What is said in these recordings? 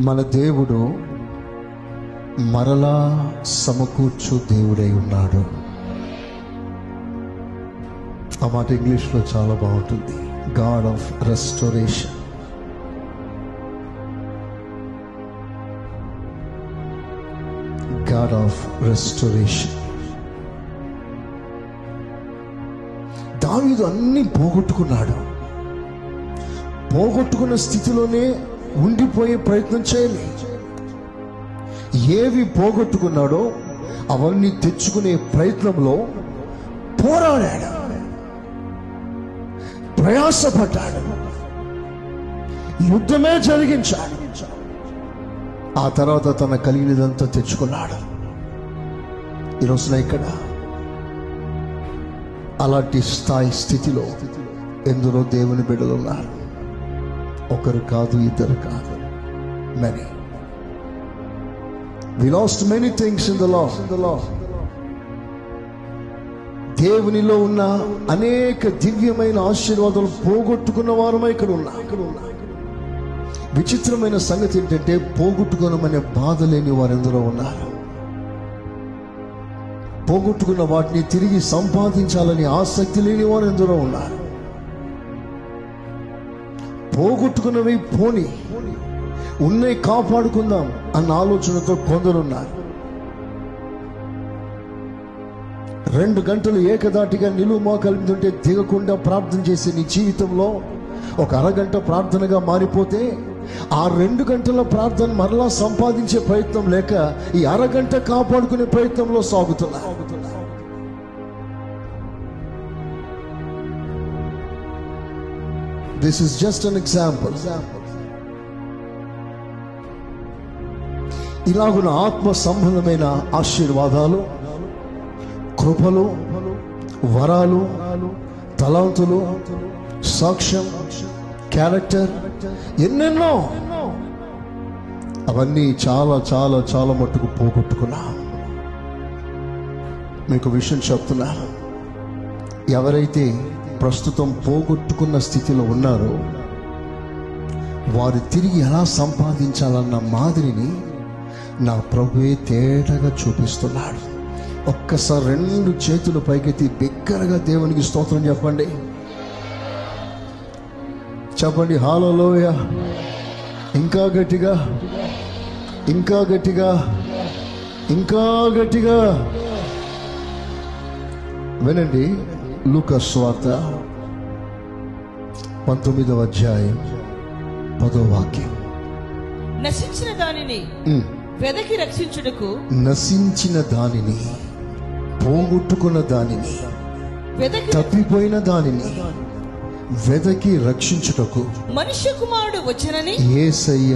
మన దేవుడు మరలా సమకూర్చు దేవుడై ఉన్నాడు. ఆ మాట ఇంగ్లీష్లో చాలా బాగుంటుంది. God of restoration. God of restoration. దావీదు అన్ని పోగొట్టుకున్నాడు. పోగొట్టుకున్న స్థితిలోనే ఉండిపోయే ప్రయత్నం చేయలే. ఏవి పోగొట్టుకున్నాడో అవన్నీ తెచ్చుకునే ప్రయత్నంలో పోరాడాడు, ప్రయాసపడ్డాడు, యుద్ధమే జరిగించాడు. ఆ తర్వాత తన కలిగినదంతా తెచ్చుకున్నాడు. ఈరోజున ఇక్కడ అలాంటి స్థితిలో ఎందరో దేవుని బిడ్డలు ఉన్నారు. ఒకరు కాదు, ఇద్దరు కాదు, many. We lost many things in the Lord. దేవునిలో ఉన్న అనేక దివ్యమైన ఆశీర్వాదాలు పోగొట్టుకున్న వారమై ఇక్కడ ఉన్నా. విచిత్రమైన సంగతి ఏంటంటే పోగొట్టుకోనమనే బాధ లేని వారెందరో ఉన్నారు. పోగొట్టుకున్న వాటిని తిరిగి సంపాదించాలని ఆసక్తి లేని వారెందరో ఉన్నారు. పోగొట్టుకున్నవి పోని, ఉన్నవి కాపాడుకుందాం అన్న ఆలోచనతో కొందరున్నారు. 2 గంటలు ఏకదాటిగా నిలువు మోకాలుంటే దిగకుండా ప్రార్థన చేసే నీ జీవితంలో ఒక అరగంట ప్రార్థనగా మారిపోతే ఆ 2 గంటల ప్రార్థన మరలా సంపాదించే ప్రయత్నం లేక ఈ అరగంట కాపాడుకునే ప్రయత్నంలో సాగుతున్నా. This is just an example. ఇలాగున ఆత్మ సంబంధమైన ఆశీర్వాదాలు, కృపలు, వరాలు, తలాంతులు, సాక్ష్యం, క్యారెక్టర్, ఎన్నెన్నో అవన్నీ చాలా చాలా చాలా మట్టుకు పోగొట్టుకున్నా. మీకు విషయం చెప్తున్నా, ఎవరైతే ప్రస్తుతం పోగొట్టుకున్న స్థితిలో ఉన్నారో వారు తిరిగి ఎలా సంపాదించాలన్న మాదిరిని నా ప్రభువే తేటగా చూపిస్తున్నాడు. ఒక్కసారి 2 చేతులు పైకెత్తి బిగ్గరగా దేవునికి స్తోత్రం చెప్పండి. చెప్పండి హల్లెలూయా. ఇంకా గట్టిగా, ఇంకా గట్టిగా, ఇంకా గట్టిగా వినండి. లూకా సువార్త 19వ అధ్యాయం 10వ వాక్యం. నశించిన దానిని వెదకి రక్షించుటకు, నశించిన దానిని, పోగొట్టుకున్న దానిని, తప్పిపోయిన దానిని వెదకి రక్షించుటకు మనుష్య కుమారుడు వచ్చనని యేసయ్య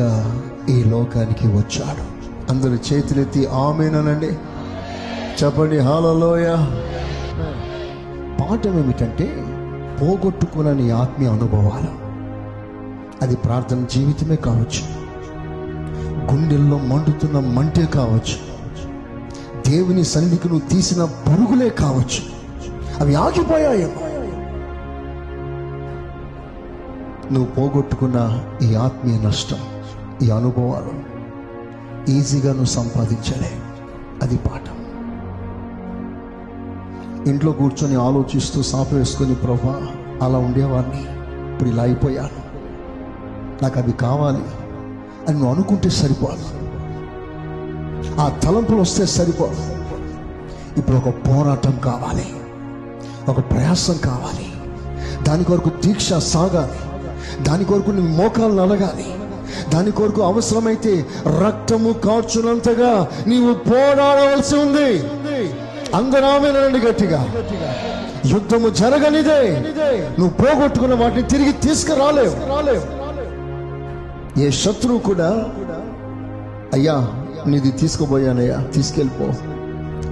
ఈ లోకానికి వచ్చాడు. అందరూ చేతులెత్తి ఆమేన్ అనండి. చెప్పండి హల్లెలూయా. పాఠం ఏమిటంటే పోగొట్టుకున్న నీ ఆత్మీయ అనుభవాలు. అది ప్రార్థన జీవితమే కావచ్చు, గుండెల్లో మండుతున్న మంటే కావచ్చు, దేవుని సన్నిధికి నువ్వు తీసిన పరుగులే కావచ్చు. అవి ఆగిపోయాయేమో. నువ్వు పోగొట్టుకున్న ఈ ఆత్మీయ నష్టం, ఈ అనుభవాలు ఈజీగా నువ్వు సంపాదించలే. అది పాఠం. ఇంట్లో కూర్చొని ఆలోచిస్తూ సాపు వేసుకొని, ప్రభా అలా ఉండేవాడిని, ఇప్పుడు ఇలా అయిపోయాను, నాకు అది కావాలి అని నువ్వు అనుకుంటే సరిపోదు. ఆ తలంపులు వస్తే సరిపోదు. ఇప్పుడు ఒక పోరాటం కావాలి, ఒక ప్రయాసం కావాలి. దాని కొరకు దీక్ష సాగాలి, దాని కొరకు నీ మోకాలు నలగాలి, దాని కొరకు అవసరమైతే రక్తము కార్చునంతగా నీవు పోరాడవలసి ఉంది. అందరూ ఆమేనండి గట్టిగా. యుద్ధము జరగనిదే, నువ్వు పోగొట్టుకున్న వాటిని తిరిగి తీసుకురాలేవు. ఏ శత్రువు కూడా అయ్యా నీది తీసుకుపోయానయ్యా, తీసుకెళ్ళిపో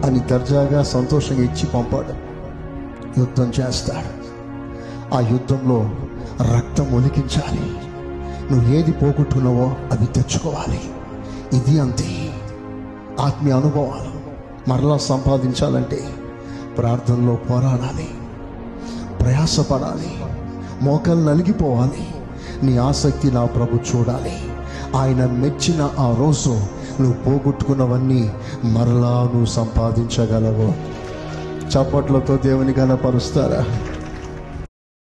అని దర్జాగా సంతోషంగా ఇచ్చి పంపాడు. యుద్ధం చేస్తాడు. ఆ యుద్ధంలో రక్తం ఒలికించాలి. నువ్వు ఏది పోగొట్టుకున్నావో అవి తెచ్చుకోవాలి. ఇది అంతే. ఆత్మీయ అనుభవాలు మరలా సంపాదించాలంటే ప్రార్థనలో పోరాడాలి, ప్రయాసపడాలి, మోకాలు నలిగిపోవాలి. నీ ఆసక్తి నా ప్రభు చూడాలి. ఆయన మెచ్చిన ఆ రోజు నువ్వు పోగొట్టుకున్నవన్నీ మరలా నువ్వు సంపాదించగలవు. చప్పట్లతో దేవుని ఘనపరుస్తారా?